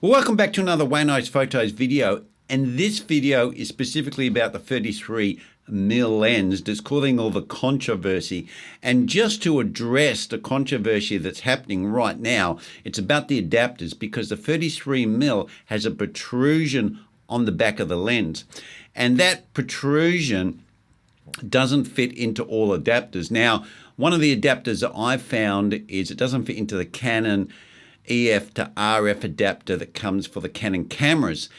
Well, welcome back to another Waynos Fotos video, and this video is specifically about the 33mm lens that's causing all the controversy. And just to address the controversy that's happening right now, it's about the adapters, because the 33mm has a protrusion on the back of the lens, and that protrusion doesn't fit into all adapters. Now, one of the adapters that I've found is it doesn't fit into the Canon EF to RF adapter that comes for the Canon cameras.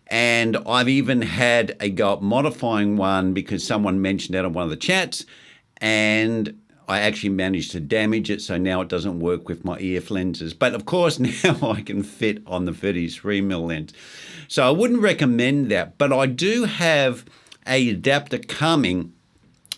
And I've even had a go at modifying one because someone mentioned that on one of the chats, and I actually managed to damage it, so now it doesn't work with my EF lenses. But of course now I can fit on the 33mm lens. So I wouldn't recommend that, but I do have a adapter coming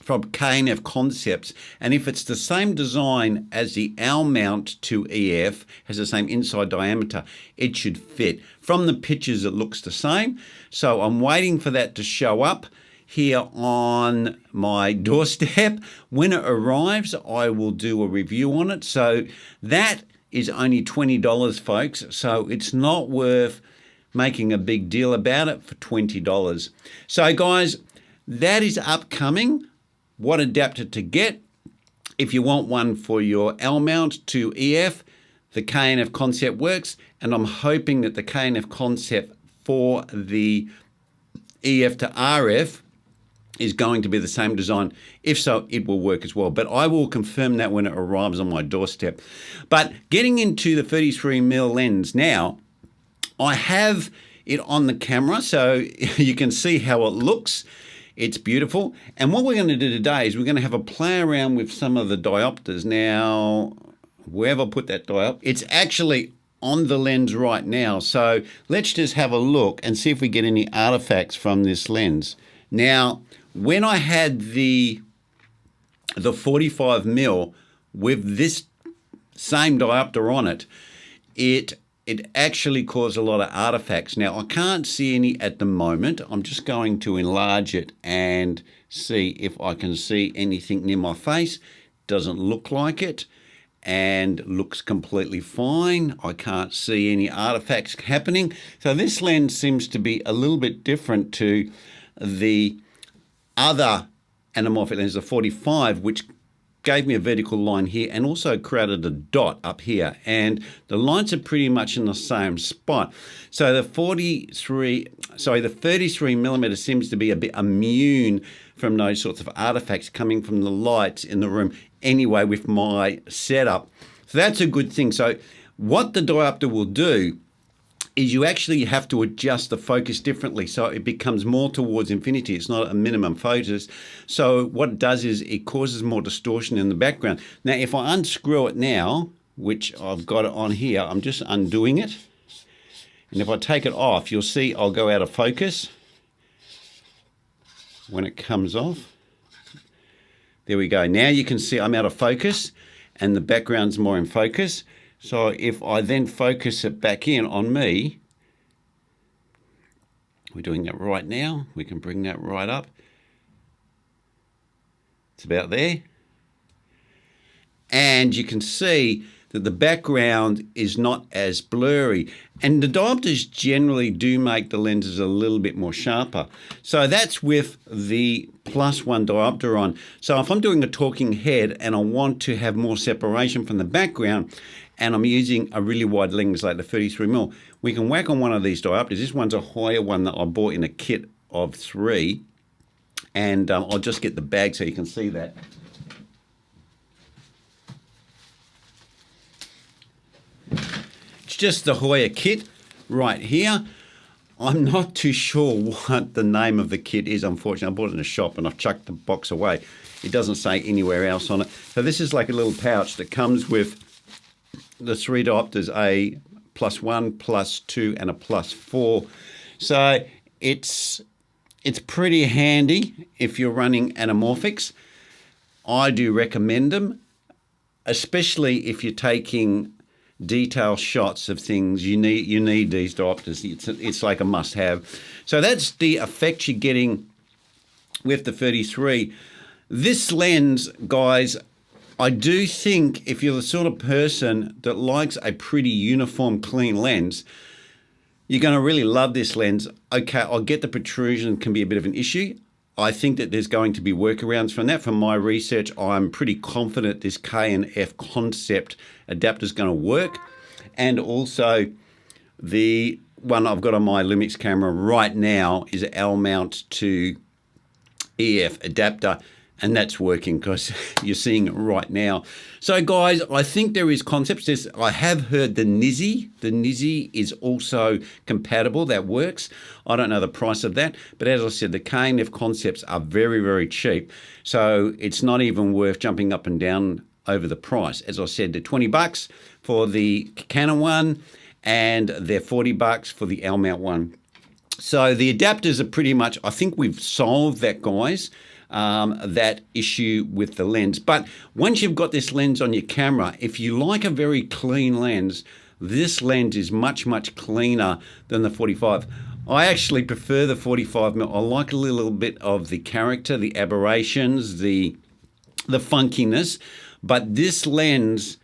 from K&F Concepts, and if it's the same design as the L mount to EF, has the same inside diameter, it should fit. From the pictures it looks the same, so I'm waiting for that to show up here on my doorstep. When it arrives, I will do a review on it. So that is only $20, folks, so it's not worth making a big deal about it for $20. So guys, that is upcoming. What adapter to get. If you want one for your L mount to EF, the K&F Concept works, and I'm hoping that the K&F Concept for the EF to RF is going to be the same design. If so, it will work as well, but I will confirm that when it arrives on my doorstep. But getting into the 33mm lens now, I have it on the camera so you can see how it looks. It's beautiful. And what we're going to do today is we're going to have a play around with some of the diopters. Now, wherever I put that diopter, it's actually on the lens right now. So let's just have a look and see if we get any artifacts from this lens. Now, when I had the 45mm with this same diopter on it, it actually caused a lot of artifacts. Now, I can't see any at the moment. I'm just going to enlarge it and see if I can see anything near my face. Doesn't look like it and looks completely fine. I can't see any artifacts happening. So this lens seems to be a little bit different to the other anamorphic lens, the 45, which gave me a vertical line here and also created a dot up here, and the lines are pretty much in the same spot. So the 33mm seems to be a bit immune from those sorts of artifacts coming from the lights in the room anyway with my setup. So that's a good thing. So what the diopter will do is you actually have to adjust the focus differently, so it becomes more towards infinity. It's not a minimum focus. So what it does is it causes more distortion in the background. Now, if I unscrew it now, which I've got it on here, I'm just undoing it. And if I take it off, you'll see I'll go out of focus when it comes off. There we go. Now you can see I'm out of focus and the background's more in focus. So if I then focus it back in on me, we're doing that right now. We can bring that right up. It's about there. And you can see that the background is not as blurry. And the diopters generally do make the lenses a little bit more sharper. So that's with the +1 diopter on. So if I'm doing a talking head and I want to have more separation from the background, and I'm using a really wide lens like the 33mm, we can whack on one of these diopters. This one's a higher one that I bought in a kit of 3. And I'll just get the bag so you can see that. It's just the Hoya kit right here. I'm not too sure what the name of the kit is, unfortunately. I bought it in a shop and I've chucked the box away. It doesn't say anywhere else on it. So this is like a little pouch that comes with the 3 diopters, a +1, +2, and a +4. So it's pretty handy if you're running anamorphics. I do recommend them, especially if you're taking detail shots of things. You need these diopters. It's like a must-have. So that's the effect you're getting with the 33. This lens, guys, I do think if you're the sort of person that likes a pretty uniform, clean lens, You're going to really love this lens. Okay, I'll get the protrusion can be a bit of an issue. I think that there's going to be workarounds from that. From my research, I'm pretty confident this K and F concept adapter is going to work. And also the one I've got on my Lumix camera right now is an L mount to EF adapter, and that's working because you're seeing it right now. So guys, I think there is concepts. I have heard the Nizzy. The Nizzy is also compatible. That works. I don't know the price of that, but as I said, the K and F concepts are very, very cheap. So it's not even worth jumping up and down over the price. As I said, they're 20 bucks for the Canon one, and they're 40 bucks for the L mount one. So the adapters are pretty much, I think we've solved that, guys. That issue with the lens. But once you've got this lens on your camera, if you like a very clean lens, this lens is much, much cleaner than the 45. I actually prefer the 45mm. I like a little bit of the character, the aberrations, the funkiness, but this lens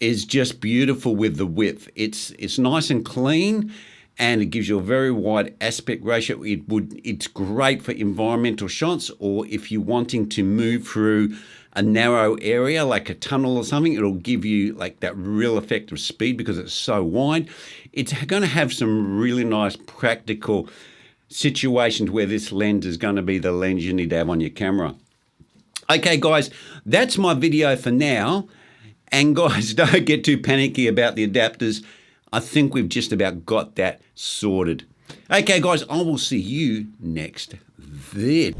is just beautiful with the width. It's nice and clean, and it gives you a very wide aspect ratio. It's great for environmental shots, or if you're wanting to move through a narrow area like a tunnel or something, it'll give you like that real effect of speed because it's so wide. It's going to have some really nice practical situations where this lens is going to be the lens you need to have on your camera. Okay guys, that's my video for now. And guys, don't get too panicky about the adapters. I think we've just about got that sorted. Okay, guys, I will see you next vid.